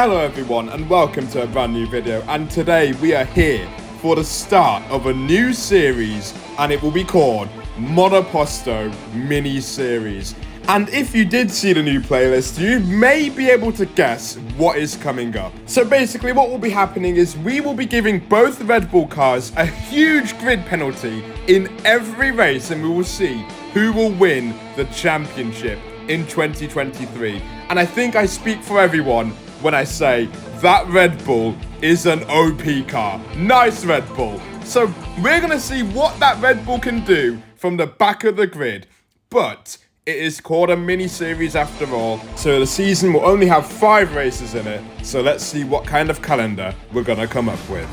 Hello everyone and welcome to a brand new video, and today we are here for the start of a new series and it will be called Monoposto mini-series. And if you did see the new playlist, you may be able to guess what is coming up. So basically what will be happening is we will be giving both Red Bull cars a huge grid penalty in every race, and we will see who will win the championship in 2023. And I think I speak for everyone when I say that Red Bull is an OP car. Nice Red Bull. So we're going to see what that Red Bull can do from the back of the grid. But it is called a mini-series after all, so the season will only have 5 races in it. So let's see what kind of calendar we're going to come up with.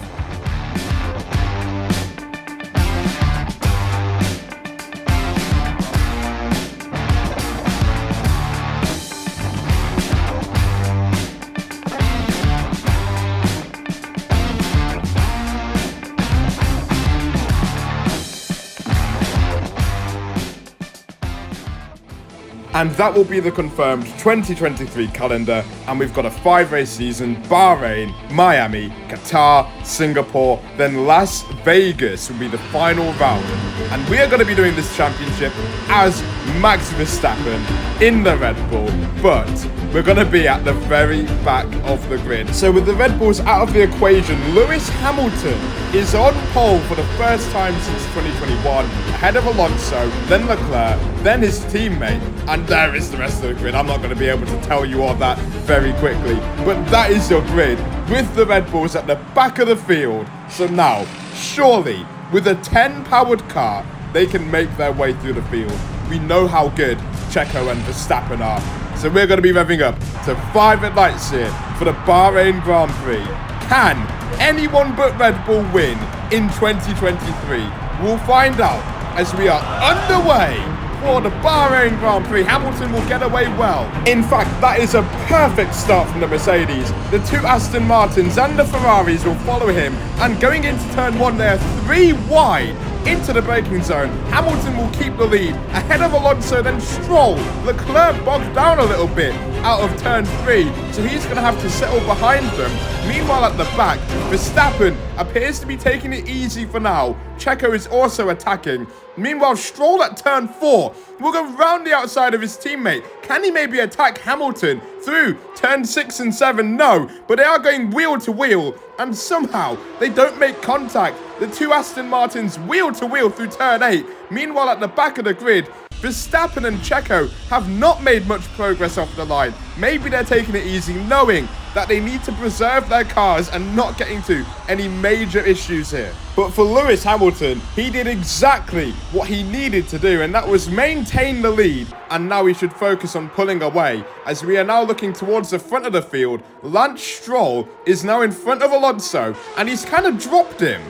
And that will be the confirmed 2023 calendar, and we've got a 5-race season: Bahrain, Miami, Qatar, Singapore, then Las Vegas will be the final round. And we are going to be doing this championship as Max Verstappen in the Red Bull, but we're going to be at the very back of the grid. So with the Red Bulls out of the equation, Lewis Hamilton is on pole for the first time since 2021, ahead of Alonso, then Leclerc, then his teammate, and there is the rest of the grid. I'm not going to be able to tell you all that very quickly, but that is your grid with the Red Bulls at the back of the field. So now, surely, with a 10-powered car, they can make their way through the field. We know how good Checo and Verstappen are. So we're going to be revving up to 5 at lights here for the Bahrain Grand Prix. Can anyone but Red Bull win in 2023? We'll find out as we are underway for the Bahrain Grand Prix. Hamilton will get away well. In fact, that is a perfect start from the Mercedes. The 2 Aston Martins and the Ferraris will follow him, and going into turn 1 they are 3 wide into the braking zone. Hamilton will keep the lead ahead of Alonso, then Stroll. Leclerc bogged down a little bit out of turn 3, so he's going to have to settle behind them. Meanwhile at the back, Verstappen appears to be taking it easy for now. Checo is also attacking. Meanwhile, Stroll at turn 4 will go round the outside of his teammate. Can he maybe attack Hamilton through turn 6 and 7? No, but they are going wheel to wheel, and somehow they don't make contact. The 2 Aston Martins wheel to wheel through turn 8. Meanwhile, at the back of the grid, Verstappen and Checo have not made much progress off the line. Maybe they're taking it easy, knowing that they need to preserve their cars and not get into any major issues here. But for Lewis Hamilton, he did exactly what he needed to do, and that was maintain the lead. And now he should focus on pulling away, as we are now looking towards the front of the field. Lance Stroll is now in front of Alonso, and he's kind of dropped him.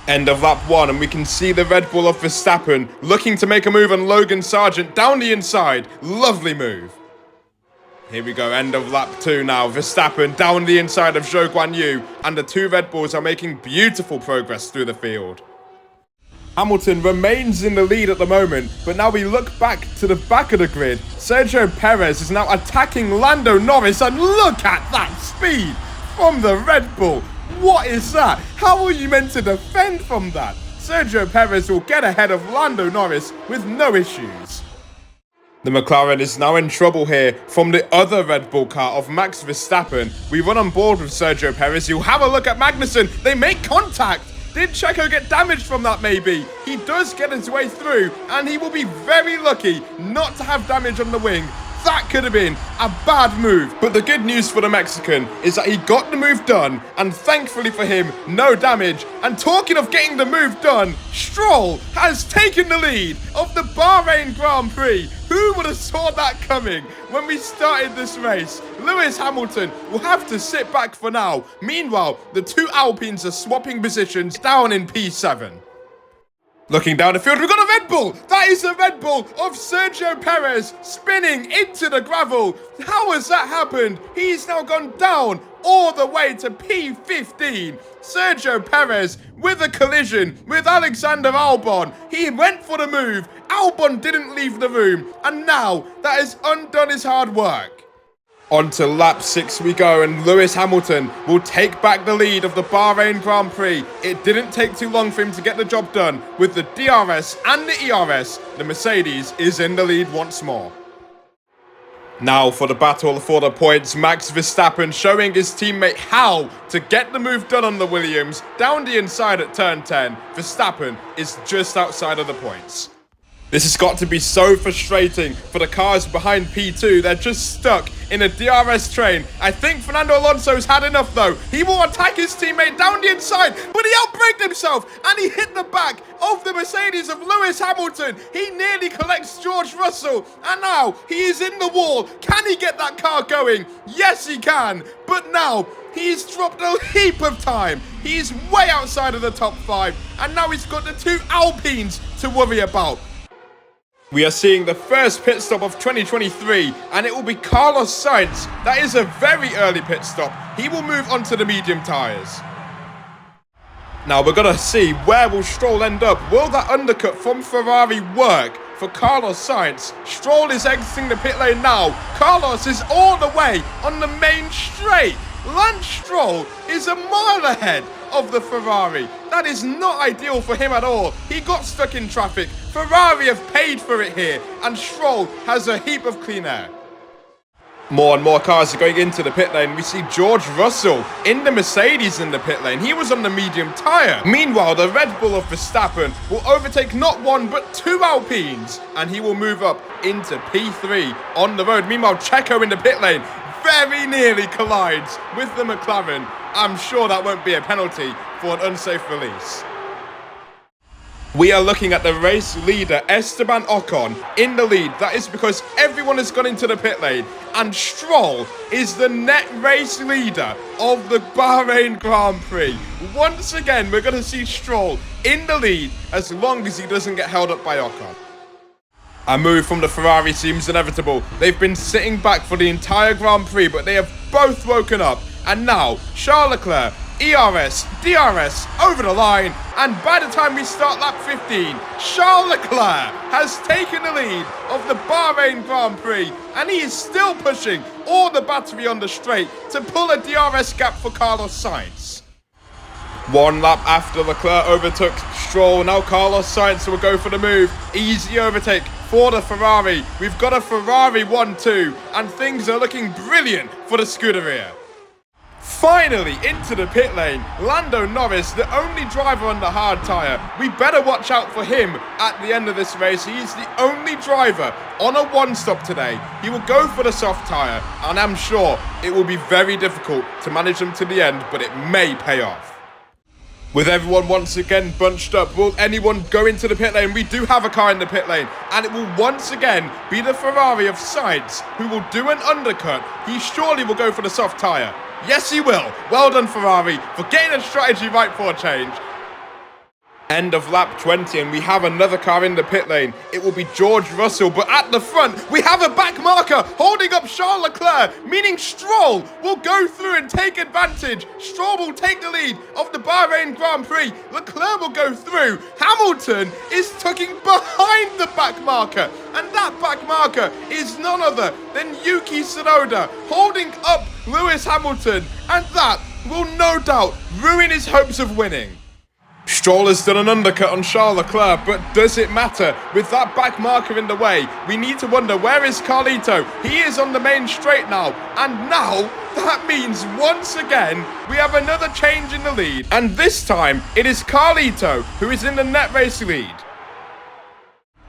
End of lap 1, and we can see the Red Bull of Verstappen looking to make a move on Logan Sargent down the inside. Lovely move. Here we go, end of lap 2 now. Verstappen down the inside of Zhou Guanyu, and the 2 Red Bulls are making beautiful progress through the field. Hamilton remains in the lead at the moment, but now we look back to the back of the grid. Sergio Perez is now attacking Lando Norris, and look at that speed from the Red Bull. What is that? How are you meant to defend from that? Sergio Perez will get ahead of Lando Norris with no issues. The McLaren is now in trouble here from the other Red Bull car of Max Verstappen. We run on board with Sergio Perez. You'll have a look at Magnussen. They make contact. Did Checo get damaged from that maybe? He does get his way through, and he will be very lucky not to have damage on the wing. That could have been a bad move. But the good news for the Mexican is that he got the move done, and thankfully for him, no damage. And talking of getting the move done, Stroll has taken the lead of the Bahrain Grand Prix. Who would have saw that coming when we started this race? Lewis Hamilton will have to sit back for now. Meanwhile, the 2 Alpines are swapping positions down in P7. Looking down the field, we've got a Red Bull. That is the Red Bull of Sergio Perez spinning into the gravel. How has that happened? He's now gone down all the way to P15. Sergio Perez with a collision with Alexander Albon. He went for the move. Albon didn't leave the room, and now that has undone his hard work. On to lap 6 we go, and Lewis Hamilton will take back the lead of the Bahrain Grand Prix. It didn't take too long for him to get the job done. With the DRS and the ERS, the Mercedes is in the lead once more. Now for the battle for the points, Max Verstappen showing his teammate how to get the move done on the Williams. Down the inside at turn 10, Verstappen is just outside of the points. This has got to be so frustrating for the cars behind P2. They're just stuck in a DRS train. I think Fernando Alonso's had enough though. He will attack his teammate down the inside, but he outbraked himself and he hit the back of the Mercedes of Lewis Hamilton. He nearly collects George Russell, and now he is in the wall. Can he get that car going? Yes, he can, but now he's dropped a heap of time. He's way outside of the top 5, and now he's got the 2 Alpines to worry about. We are seeing the first pit stop of 2023, and it will be Carlos Sainz. That is a very early pit stop. He will move on to the medium tyres. Now we're going to see where will Stroll end up. Will that undercut from Ferrari work for Carlos Sainz? Stroll is exiting the pit lane now. Carlos is all the way on the main straight. Lance Stroll is a mile ahead of the Ferrari. That is not ideal for him at all. He got stuck in traffic. Ferrari have paid for it here, and Stroll has a heap of clean air. More and more cars are going into the pit lane. We see George Russell in the Mercedes in the pit lane. He was on the medium tyre. Meanwhile, the Red Bull of Verstappen will overtake not 1 but 2 Alpines, and he will move up into P3 on the road. Meanwhile, Checo in the pit lane very nearly collides with the McLaren. I'm sure that won't be a penalty for an unsafe release. We are looking at the race leader, Esteban Ocon, in the lead. That is because everyone has gone into the pit lane, and Stroll is the net race leader of the Bahrain Grand Prix. Once again, we're going to see Stroll in the lead as long as he doesn't get held up by Ocon. A move from the Ferrari seems inevitable. They've been sitting back for the entire Grand Prix, but they have both woken up. And now, Charles Leclerc, ERS, DRS, over the line, and by the time we start lap 15, Charles Leclerc has taken the lead of the Bahrain Grand Prix, and he is still pushing all the battery on the straight to pull a DRS gap for Carlos Sainz. 1 lap after Leclerc overtook Stroll, now Carlos Sainz will go for the move. Easy overtake for the Ferrari. We've got a Ferrari 1-2, and things are looking brilliant for the Scuderia. Finally into the pit lane, Lando Norris, the only driver on the hard tyre. We better watch out for him at the end of this race. He's the only driver on a 1-stop today. He will go for the soft tyre, and I'm sure it will be very difficult to manage them to the end, but it may pay off. With everyone once again bunched up, will anyone go into the pit lane? We do have a car in the pit lane, and it will once again be the Ferrari of Sainz who will do an undercut. He surely will go for the soft tyre. Yes, he will. Well done, Ferrari, for getting a strategy right for a change. End of lap 20, and we have another car in the pit lane. It will be George Russell, but at the front, we have a back marker holding up Charles Leclerc, meaning Stroll will go through and take advantage. Stroll will take the lead of the Bahrain Grand Prix. Leclerc will go through. Hamilton is tucking behind the back marker, and that back marker is none other than Yuki Tsunoda holding up Lewis Hamilton, and that will no doubt ruin his hopes of winning. Stroll has done an undercut on Charles Leclerc, but does it matter? With that back marker in the way, we need to wonder, where is Carlito? He is on the main straight now, and now that means once again we have another change in the lead, and this time it is Carlito who is in the net race lead.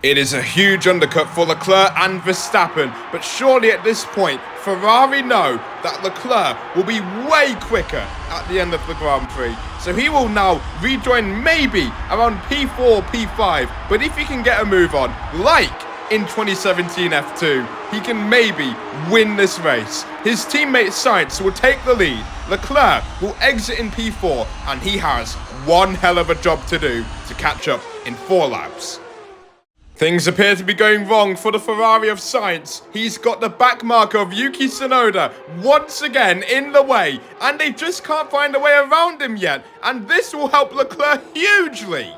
It is a huge undercut for Leclerc and Verstappen, but surely at this point, Ferrari know that Leclerc will be way quicker at the end of the Grand Prix. So he will now rejoin maybe around P4, P5, but if he can get a move on, like in 2017 F2, he can maybe win this race. His teammate Sainz will take the lead. Leclerc will exit in P4, and he has one hell of a job to do to catch up in 4 laps. Things appear to be going wrong for the Ferrari of Sainz. He's got the back marker of Yuki Tsunoda once again in the way, and they just can't find a way around him yet, and this will help Leclerc hugely.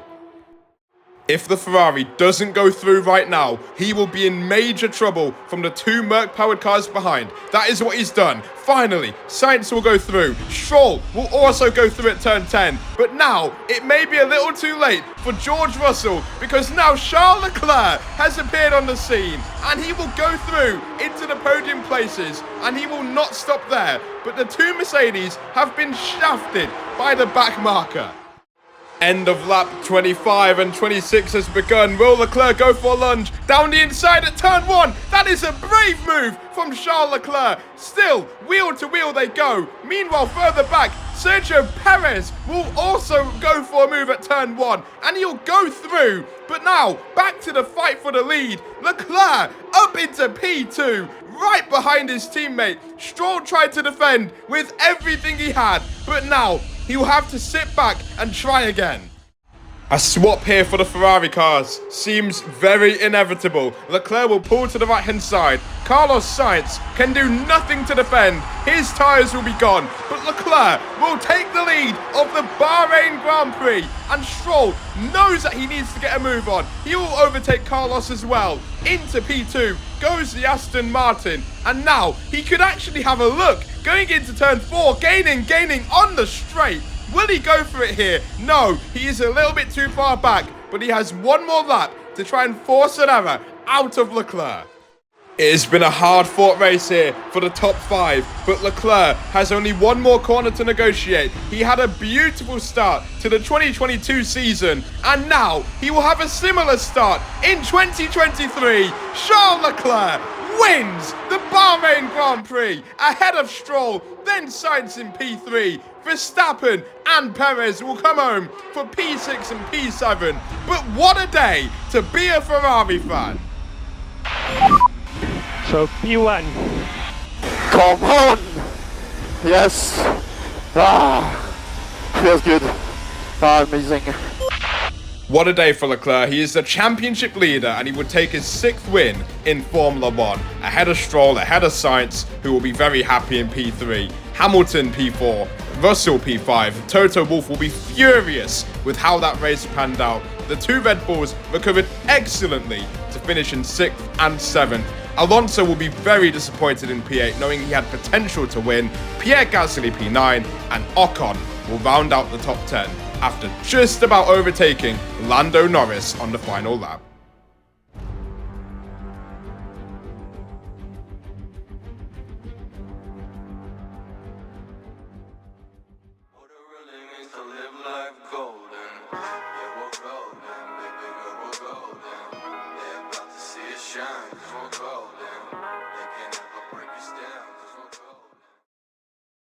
If the Ferrari doesn't go through right now, he will be in major trouble from the 2 Merc-powered cars behind. That is what he's done. Finally, Sainz will go through. Stroll will also go through at turn 10. But now, it may be a little too late for George Russell, because now Charles Leclerc has appeared on the scene, and he will go through into the podium places, and he will not stop there. But the 2 Mercedes have been shafted by the back marker. End of lap 25 and 26 has begun. Will Leclerc go for a lunge down the inside at turn 1? That is a brave move from Charles Leclerc. Still, wheel to wheel they go. Meanwhile, further back, Sergio Perez will also go for a move at turn 1, and he'll go through. But now, back to the fight for the lead. Leclerc up into P2, right behind his teammate. Stroll tried to defend with everything he had, but now he will have to sit back and try again. A swap here for the Ferrari cars seems very inevitable. Leclerc will pull to the right-hand side. Carlos Sainz can do nothing to defend. His tyres will be gone, but Leclerc will take the lead of the Bahrain Grand Prix, and Stroll knows that he needs to get a move on. He will overtake Carlos as well. Into P2 goes the Aston Martin, and now he could actually have a look going into turn 4, gaining on the straight. Will he go for it here? No, he is a little bit too far back, but he has one more lap to try and force an error out of Leclerc. It has been a hard-fought race here for the top 5, but Leclerc has only one more corner to negotiate. He had a beautiful start to the 2022 season, and now he will have a similar start in 2023. Charles Leclerc wins the Bahrain Grand Prix ahead of Stroll, then Sainz in P3. Verstappen and Perez will come home for P6 and P7. But what a day to be a Ferrari fan. So P1. Come on! Yes! Feels good. Amazing. What a day for Leclerc. He is the championship leader, and he would take his 6th win in Formula 1. Ahead of Stroll, ahead of Sainz, who will be very happy in P3. Hamilton P4, Russell P5. Toto Wolff will be furious with how that race panned out. The 2 Red Bulls recovered excellently to finish in 6th and 7th. Alonso will be very disappointed in P8, knowing he had potential to win. Pierre Gasly P9, and Ocon will round out the top 10 after just about overtaking Lando Norris on the final lap.